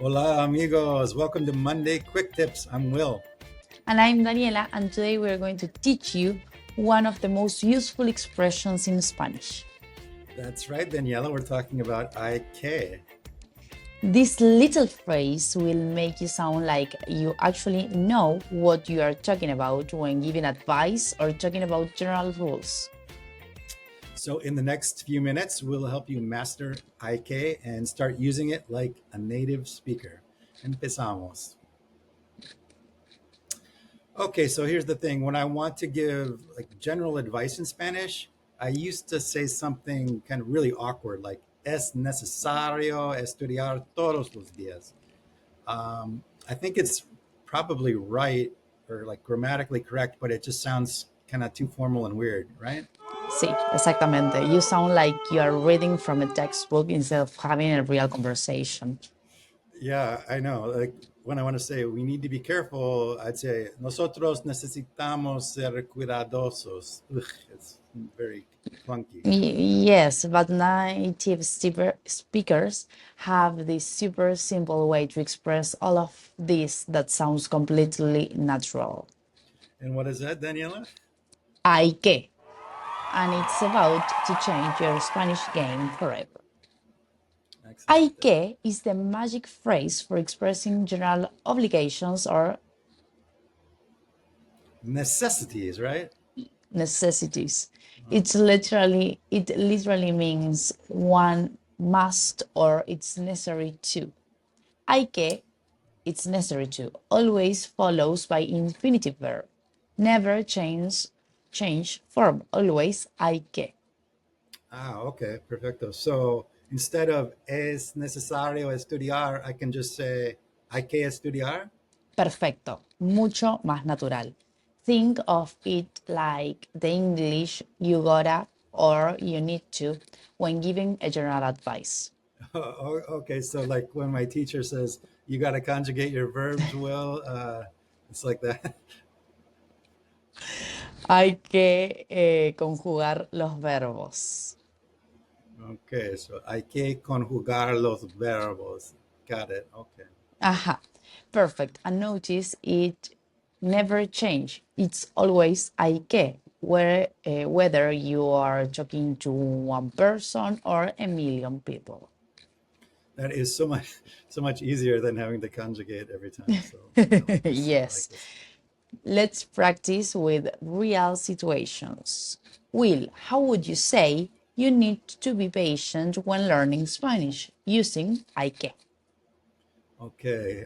Hola, amigos. Welcome to Monday Quick Tips. I'm Will. And I'm Daniela, and today we're going to teach you one of the most useful expressions in Spanish. That's right, Daniela. We're talking about IK. This little phrase will make you sound like you actually know what you are talking about when giving advice or talking about general rules. So, in the next few minutes, we'll help you master IK and start using it like a native speaker. Empezamos. Okay, so here's the thing. When I want to give like general advice in Spanish, I used to say something kind of really awkward, like es necesario estudiar todos los días. I think it's probably right or like grammatically correct, but it just sounds kind of too formal and weird, right? Sí, exactamente. You sound like you are reading from a textbook instead of having a real conversation. Yeah, I know. Like when I want to say we need to be careful, I'd say nosotros necesitamos ser cuidadosos. Ugh, it's very clunky. Yes, but native speakers have this super simple way to express all of this that sounds completely natural. And what is that, Daniela? Hay que, and it's about to change your Spanish game forever. Hay Excellent. que is the magic phrase for expressing general obligations or Necessities, right? necessities. Okay. It literally means one must or it's necessary to. Hay que, it's necessary to, always follows by infinitive verb. Never change form, always hay que. Ah, okay, perfecto. So instead of es necesario estudiar, I can just say hay que estudiar. Perfecto, mucho más natural. Think of it like the English you gotta or you need to when giving a general advice. Okay, so like when my teacher says you got to conjugate your verbs well, it's like that. Hay que conjugar los verbos. Okay, so hay que conjugar los verbos. Got it. Okay. Aha, perfect. And notice it never change. It's always hay que, whether you are talking to one person or a million people. That is so much easier than having to conjugate every time. So I like this. I like Yes. this. Let's practice with real situations. Will, how would you say you need to be patient when learning Spanish using hay que? Okay.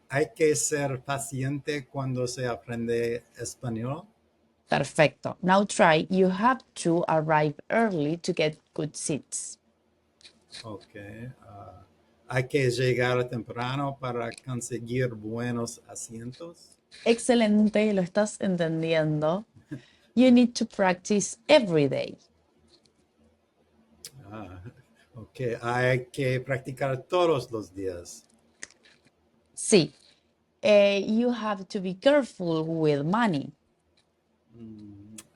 Hay que ser paciente cuando se aprende español. Perfecto. Now try. You have to arrive early to get good seats. Okay. Hay que llegar temprano para conseguir buenos asientos. Excelente, lo estás entendiendo. You need to practice every day. Ah, ok, hay que practicar todos los días. Sí. You have to be careful with money.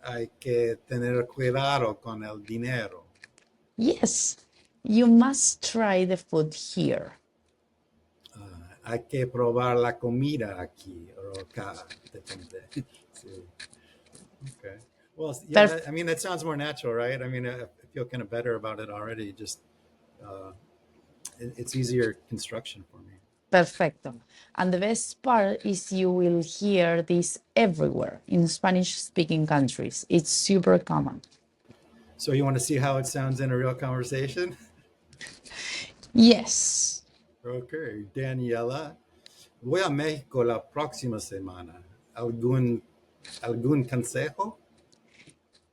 Hay que tener cuidado con el dinero. Yes. You must try the food here. Hay que probar la comida aquí o acá, depende. Sí. Okay. Well, yeah, Perf- I mean, that sounds more natural, right? I mean, I feel kind of better about it already. Just uh, it's easier construction for me. Perfecto. And the best part is you will hear this everywhere in Spanish speaking countries. It's super common. So you want to see how it sounds in a real conversation? Yes. Okay, Daniela. Voy a México la próxima semana. ¿Algún consejo?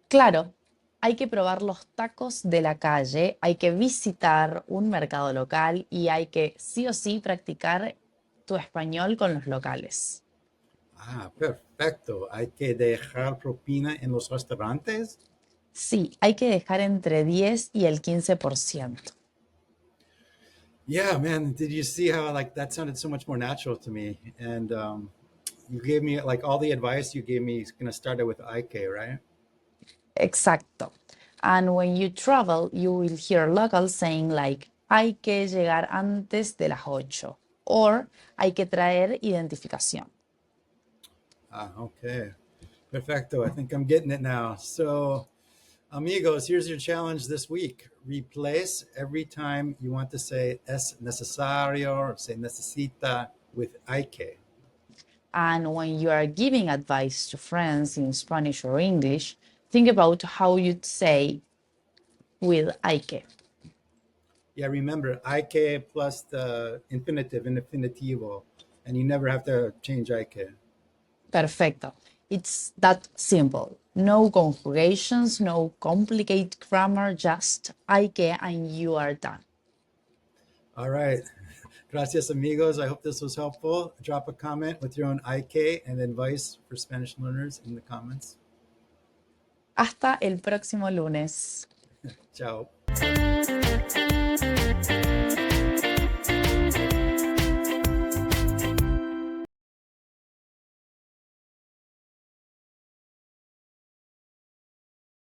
Claro, hay que probar los tacos de la calle, hay que visitar un mercado local y hay que sí o sí practicar tu español con los locales. Ah, perfecto. Hay que dejar propina en los restaurantes. Sí, hay que dejar entre 10 y el 15%. Yeah, man. Did you see how like that sounded so much more natural to me? And you gave me like all the advice you gave me is gonna start it with IK, right? Exacto. And when you travel, you will hear locals saying like, hay que llegar antes de las 8. or hay que traer identificación. Okay. Perfecto. I think I'm getting it now. So, amigos, here's your challenge this week. Replace every time you want to say es necesario or say necesita with hay que. And when you are giving advice to friends in Spanish or English, think about how you'd say with hay que. Yeah, remember, hay que plus the infinitive in infinitivo, and you never have to change hay que. Perfecto. It's that simple. No conjugations, no complicated grammar, just hay que and you are done. All right. Gracias, amigos. I hope this was helpful. Drop a comment with your own IK and advice for Spanish learners in the comments. Hasta el próximo lunes. Ciao.